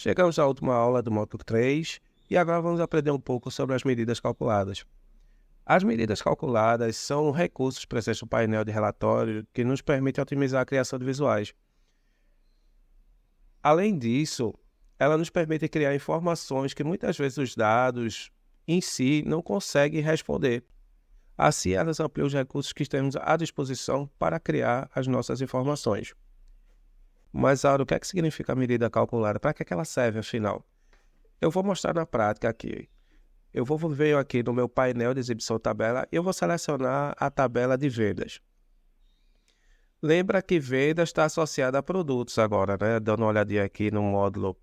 Chegamos à última aula do módulo 3 e agora vamos aprender um pouco sobre as medidas calculadas. As medidas calculadas são recursos presentes no painel de relatório que nos permitem otimizar a criação de visuais. Além disso, ela nos permite criar informações que muitas vezes os dados em si não conseguem responder. Assim, elas ampliam os recursos que temos à disposição para criar as nossas informações. Mas, Auro, o que é que significa a medida calculada? Para que é que ela serve, afinal? Eu vou mostrar na prática aqui. Eu vou vir aqui no meu painel de exibição tabela e eu vou selecionar a tabela de vendas. Lembra que vendas está associada a produtos agora, né? Dando uma olhadinha aqui no módulo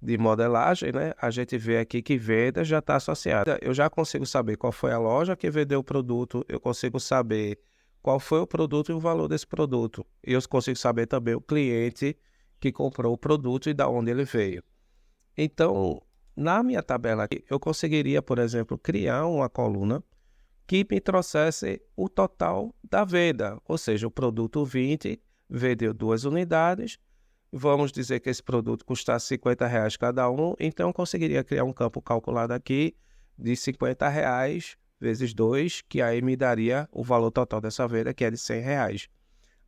de modelagem, né? A gente vê aqui que vendas já está associada. Eu já consigo saber qual foi a loja que vendeu o produto, eu consigo saber qual foi o produto e o valor desse produto. E eu consigo saber também o cliente que comprou o produto e de onde ele veio. Então, na minha tabela aqui, eu conseguiria, por exemplo, criar uma coluna que me trouxesse o total da venda. Ou seja, o produto 20 vendeu 2 unidades. Vamos dizer que esse produto custasse R$50 cada um, então eu conseguiria criar um campo calculado aqui de R$50 vezes 2, que aí me daria o valor total dessa venda, que é de R$100.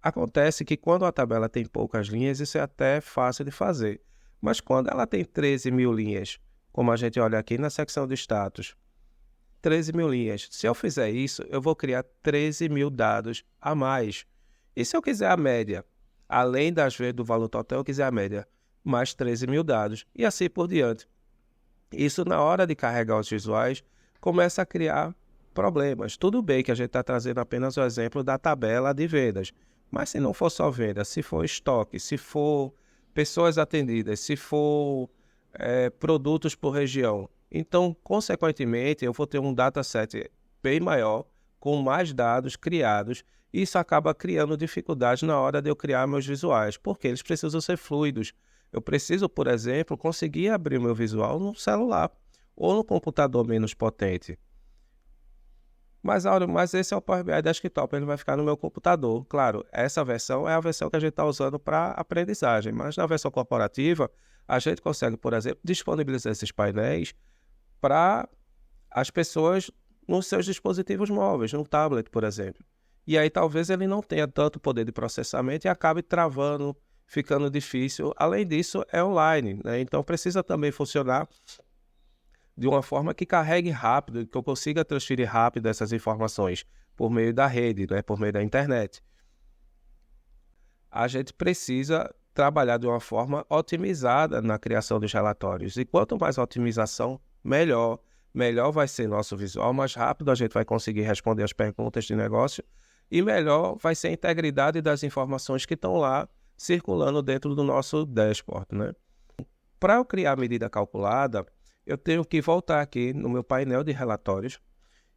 Acontece que quando a tabela tem poucas linhas, isso é até fácil de fazer. Mas quando ela tem 13 mil linhas, como a gente olha aqui na secção de status, 13 mil linhas. Se eu fizer isso, eu vou criar 13 mil dados a mais. E se eu quiser a média? Além das vezes do valor total, eu quiser a média, mais 13 mil dados, e assim por diante. Isso, na hora de carregar os visuais, começa a criar problemas. Tudo bem que a gente está trazendo apenas o exemplo da tabela de vendas, mas se não for só venda, se for estoque, se for pessoas atendidas, se for produtos por região, então, consequentemente, eu vou ter um dataset bem maior, com mais dados criados. Isso acaba criando dificuldade na hora de eu criar meus visuais, porque eles precisam ser fluidos. Eu preciso, por exemplo, conseguir abrir meu visual no celular ou no computador menos potente. Mas esse é o Power BI Desktop, ele vai ficar no meu computador. Claro, essa versão é a versão que a gente está usando para aprendizagem, mas na versão corporativa, a gente consegue, por exemplo, disponibilizar esses painéis para as pessoas nos seus dispositivos móveis, no tablet, por exemplo. E aí talvez ele não tenha tanto poder de processamento e acabe travando, ficando difícil. Além disso, é online, né? Então precisa também funcionar de uma forma que carregue rápido, que eu consiga transferir rápido essas informações por meio da rede, né? Por meio da internet. A gente precisa trabalhar de uma forma otimizada na criação dos relatórios. E quanto mais otimização, melhor. Melhor vai ser nosso visual, mais rápido a gente vai conseguir responder as perguntas de negócio e melhor vai ser a integridade das informações que estão lá circulando dentro do nosso dashboard, né? Para eu criar a medida calculada, eu tenho que voltar aqui no meu painel de relatórios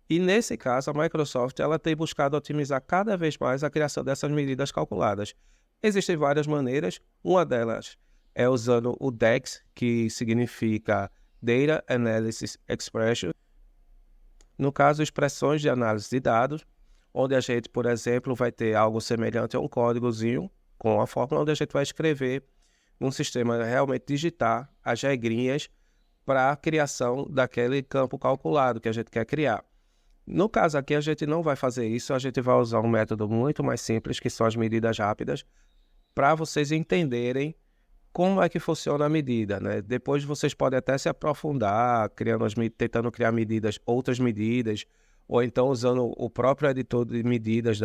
e, nesse caso, a Microsoft ela tem buscado otimizar cada vez mais a criação dessas medidas calculadas. Existem várias maneiras, uma delas é usando o DAX, que significa Data Analysis Expression, no caso, expressões de análise de dados, onde a gente, por exemplo, vai ter algo semelhante a um códigozinho com a fórmula onde a gente vai escrever um sistema realmente digitar as regrinhas para a criação daquele campo calculado que a gente quer criar. No caso aqui, a gente não vai fazer isso, a gente vai usar um método muito mais simples, que são as medidas rápidas, para vocês entenderem como é que funciona a medida, né? Depois vocês podem até se aprofundar, tentando criar outras medidas, ou então usando o próprio editor de medidas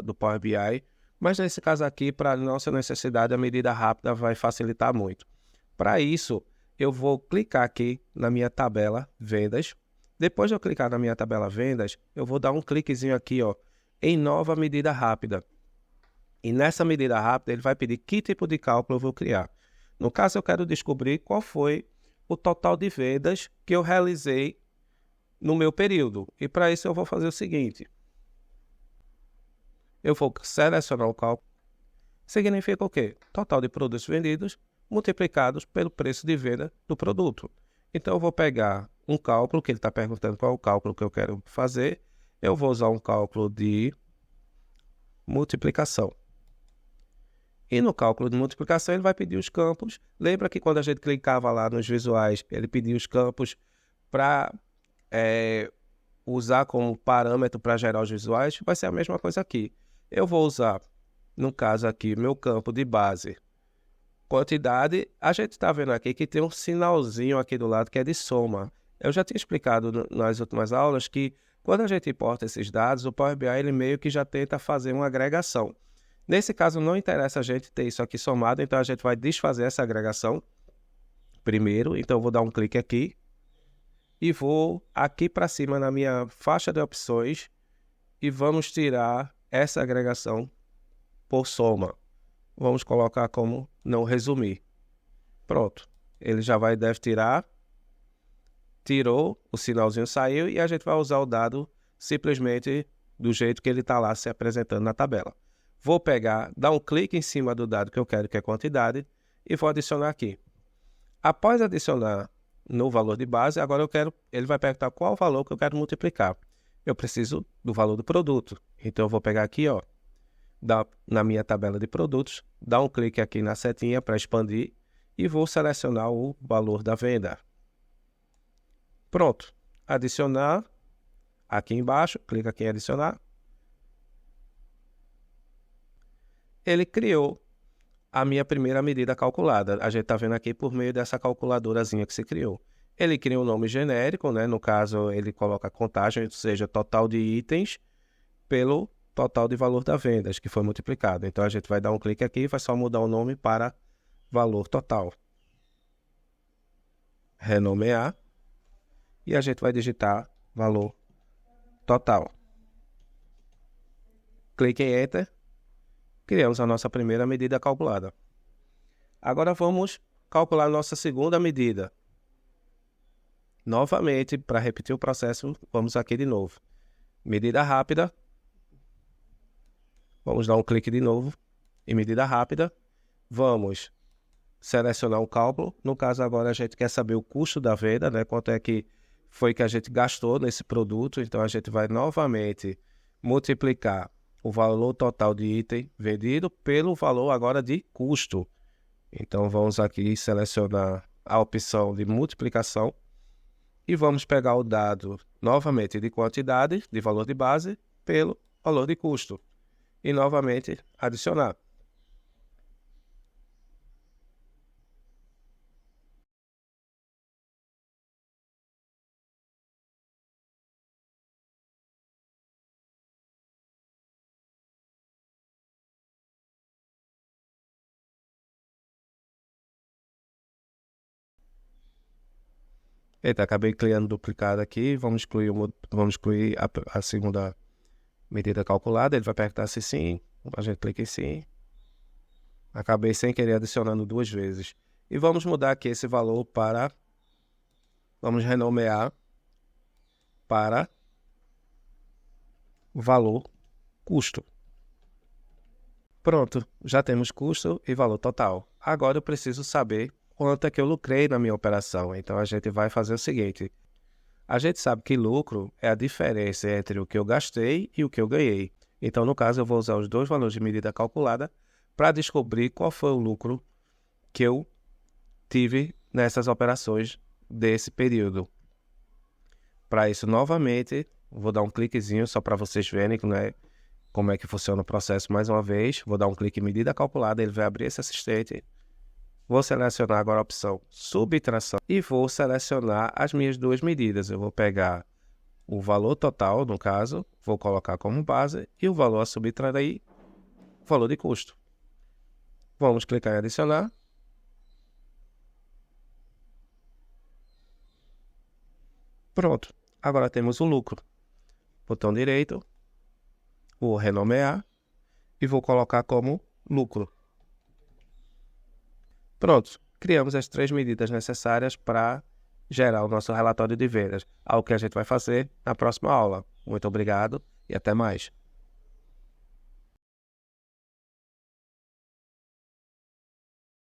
do Power BI. Mas nesse caso aqui, para nossa necessidade, a medida rápida vai facilitar muito. Para isso, eu vou clicar aqui na minha tabela vendas. Depois de eu clicar na minha tabela vendas, eu vou dar um cliquezinho aqui, ó, em nova medida rápida. E nessa medida rápida, ele vai pedir que tipo de cálculo eu vou criar. No caso, eu quero descobrir qual foi o total de vendas que eu realizei no meu período. E para isso eu vou fazer o seguinte. Eu vou selecionar o cálculo. Significa o quê? Total de produtos vendidos multiplicados pelo preço de venda do produto. Então eu vou pegar um cálculo, que ele está perguntando qual é o cálculo que eu quero fazer. Eu vou usar um cálculo de multiplicação. E no cálculo de multiplicação ele vai pedir os campos. Lembra que quando a gente clicava lá nos visuais, ele pedia os campos para usar como parâmetro para gerar os visuais? Vai ser a mesma coisa aqui. Eu vou usar, no caso aqui, meu campo de base, quantidade. A gente está vendo aqui que tem um sinalzinho aqui do lado que é de soma. Eu já tinha explicado nas últimas aulas que quando a gente importa esses dados, o Power BI ele meio que já tenta fazer uma agregação. Nesse caso, não interessa a gente ter isso aqui somado, então a gente vai desfazer essa agregação primeiro. Então, eu vou dar um clique aqui e vou aqui para cima na minha faixa de opções e vamos tirar essa agregação por soma. Vamos colocar como não resumir. Pronto. Ele já deve tirar. Tirou, o sinalzinho saiu e a gente vai usar o dado simplesmente do jeito que ele está lá se apresentando na tabela. Vou pegar, dar um clique em cima do dado que eu quero, que é quantidade, e vou adicionar aqui. Após adicionar no valor de base, agora ele vai perguntar qual o valor que eu quero multiplicar. Eu preciso do valor do produto. Então eu vou pegar aqui, ó, na minha tabela de produtos, dar um clique aqui na setinha para expandir e vou selecionar o valor da venda. Pronto. Adicionar. Aqui embaixo, clica aqui em adicionar. Ele criou a minha primeira medida calculada. A gente está vendo aqui por meio dessa calculadorazinha que se criou. Ele cria um nome genérico, né? No caso, ele coloca a contagem, ou seja, total de itens pelo total de valor da vendas, que foi multiplicado. Então, a gente vai dar um clique aqui e vai só mudar o nome para valor total. Renomear. E a gente vai digitar valor total. Clique em Enter. Criamos a nossa primeira medida calculada. Agora vamos calcular a nossa segunda medida. Novamente, para repetir o processo, vamos aqui de novo. Medida rápida. Vamos dar um clique de novo em medida rápida. Vamos selecionar um cálculo. No caso agora a gente quer saber o custo da venda, né? Quanto é que foi que a gente gastou nesse produto. Então a gente vai novamente multiplicar o valor total de item vendido pelo valor agora de custo. Então vamos aqui selecionar a opção de multiplicação e vamos pegar o dado novamente de quantidade, de valor de base, pelo valor de custo. E novamente adicionar. Eita, acabei criando duplicado aqui. Vamos excluir a segunda medida calculada. Ele vai perguntar se sim. A gente clica em sim. Acabei sem querer adicionando duas vezes. E vamos mudar aqui esse valor para... Vamos renomear para valor custo. Pronto, já temos custo e valor total. Agora eu preciso saber quanto é que eu lucrei na minha operação. Então a gente vai fazer o seguinte. A gente sabe que lucro é a diferença entre o que eu gastei e o que eu ganhei. Então no caso eu vou usar os dois valores de medida calculada para descobrir qual foi o lucro que eu tive nessas operações desse período. Para isso, novamente, vou dar um cliquezinho só para vocês verem, né, como é que funciona o processo mais uma vez. Vou dar um clique em medida calculada, ele vai abrir esse assistente. Vou selecionar agora a opção subtração e vou selecionar as minhas duas medidas. Eu vou pegar o valor total, no caso, vou colocar como base e o valor a subtrair, valor de custo. Vamos clicar em adicionar. Pronto, agora temos o lucro. Botão direito, vou renomear e vou colocar como lucro. Pronto, criamos as três medidas necessárias para gerar o nosso relatório de vendas, algo que a gente vai fazer na próxima aula. Muito obrigado e até mais.